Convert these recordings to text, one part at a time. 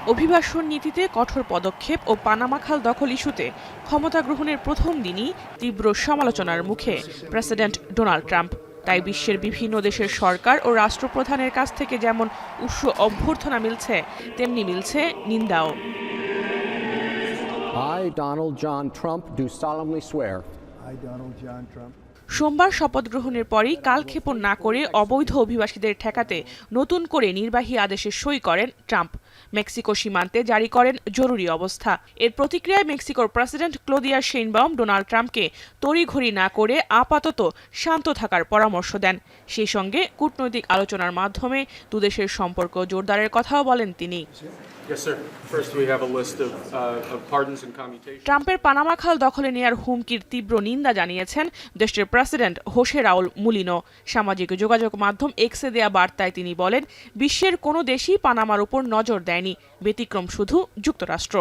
অভিবাসন নীতিতে কঠোর পদক্ষেপ ও পানামা খাল দখল ইস্যুতে ক্ষমতা গ্রহণের প্রথম দিনই তীব্র সমালোচনার মুখে প্রেসিডেন্ট ডোনাল্ড ট্রাম্প। তাই বিশ্বের বিভিন্ন দেশের সরকার ও রাষ্ট্রপ্রধানের কাছ থেকে যেমন উষ্ণ অভ্যর্থনা মিলছে, তেমনি মিলছে নিন্দাও। I, Donald John Trump, do solemnly swear. I, Donald John Trump. সোমবার শপথ গ্রহণের পরই কালক্ষেপণ না করে অবৈধ অভিবাসীদের ঠেকাতে নতুন করে নির্বাহী আদেশে সই করেন ট্রাম্প। মেক্সিকো সীমান্তে জারি করেন জরুরি অবস্থা। এর প্রতিক্রিয়ায় মেক্সিকোর প্রেসিডেন্ট ক্লোদিয়া শেইনবাউম ডোনাল্ড ট্রাম্পকে তড়িঘড়ি না করে আপাতত শান্ত থাকার পরামর্শ দেন। সেই সঙ্গে কূটনৈতিক আলোচনার মাধ্যমে দুদেশের সম্পর্ক জোরদারের কথাও বলেন তিনি। ট্রাম্পের পানামা খাল দখলে নেয়ার হুমকির তীব্র নিন্দা জানিয়েছেন দেশটির প্রেসিডেন্ট হোসে রাউল মুলিনো। সামাজিক যোগাযোগ মাধ্যম এক্সে দেয়া বার্তায় তিনি বলেন, বিশ্বের কোনো দেশই পানামার উপর নজর দেয়নি, ব্যতিক্রম শুধু যুক্তরাষ্ট্র।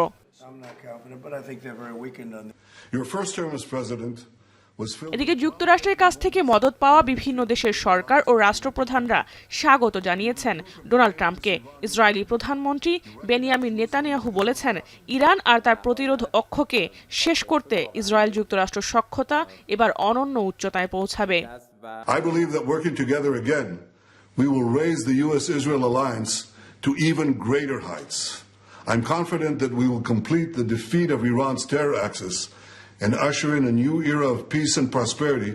এদিকে যুক্তরাষ্ট্রের কাছ থেকে মদত পাওয়া বিভিন্ন দেশের সরকার ও রাষ্ট্রপ্রধানরা স্বাগত জানিয়েছেন ডোনাল্ড ট্রাম্পকে। ইসরায়েলি প্রধানমন্ত্রী বেনিয়ামিন নেতানিয়াহু বলেছেন, ইরান আর তার প্রতিরোধ অক্ষকে শেষ করতে ইসরায়েল যুক্তরাষ্ট্র সক্ষতা এবার অনন্য উচ্চতায় পৌঁছাবে। I believe that working together again, we will raise the U.S.-Israel alliance to even greater heights. I'm confident that we will complete the defeat of Iran's terror axis and usher in a new era of peace and prosperity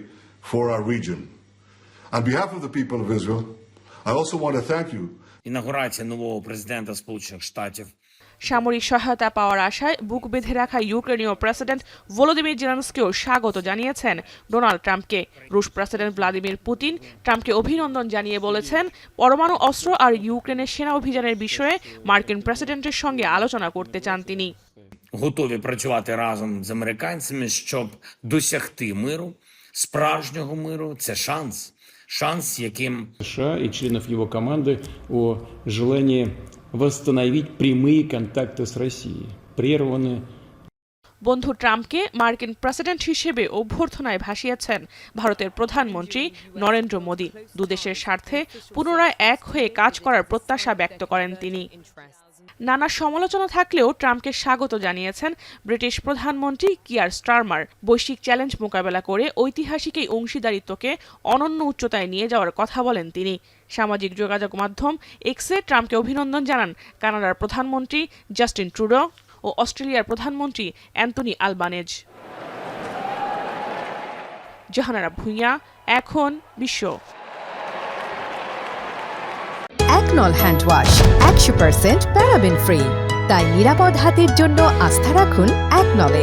for our region. On behalf of the people of Israel, I also want to thank you. Інаугурація нового президента Сполучених Штатів. সামরিক সহায়তা পাওয়ার আশায় বুক বেঁধে রাখা ইউক্রেনীয় president Volodymyr জেলেনস্কিও স্বাগত জানিয়েছেন Donald ট্রাম্পকে। রুশ প্রেসিডেন্ট ভ্লাদিমির পুতিন ট্রাম্পকে অভিনন্দন জানিয়ে বলেছেন, পরমাণু অস্ত্র আর ইউক্রেনের সেনা অভিযানের বিষয়ে মার্কিন প্রেসিডেন্টের সঙ্গে আলোচনা করতে চান তিনি। Готові працювати разом з американцями, щоб досягти миру, справжнього миру. Це шанс, яким США и членов его команды о желании восстановить прямые контакты с Россией, прерванные. বন্ধু ট্রাম্পকে মার্কিন প্রেসিডেন্ট হিসেবে অভ্যর্থনায় ভাসিয়েছেন ভারতের প্রধানমন্ত্রী নরেন্দ্র মোদী। দুদেশের স্বার্থে পুনরায় এক হয়ে কাজ করার প্রত্যাশা ব্যক্ত করেন তিনি। নানা সমালোচনা থাকলেও ট্রাম্পকে স্বাগত জানিয়েছেন ব্রিটিশ প্রধানমন্ত্রী কিয়ার স্টারমার। বৈশ্বিক চ্যালেঞ্জ মোকাবেলা করে ঐতিহাসিক এই অংশীদারিত্বকে অনন্য উচ্চতায় নিয়ে যাওয়ার কথা বলেন তিনি। সামাজিক যোগাযোগ মাধ্যম এক্সে ট্রাম্পকে অভিনন্দন জানান কানাডার প্রধানমন্ত্রী জাস্টিন ট্রুডো ও অস্ট্রেলিয়ার প্রধানমন্ত্রী অ্যান্টনি আলবানেজ। জাহানারা ভুঁইয়া, এখন বিশ্ব। একনল হ্যান্ড ওয়াশ 100% প্যারাবেন ফ্রি, তাই নিরাপদ হাতের জন্য আস্থা রাখুন একনলে।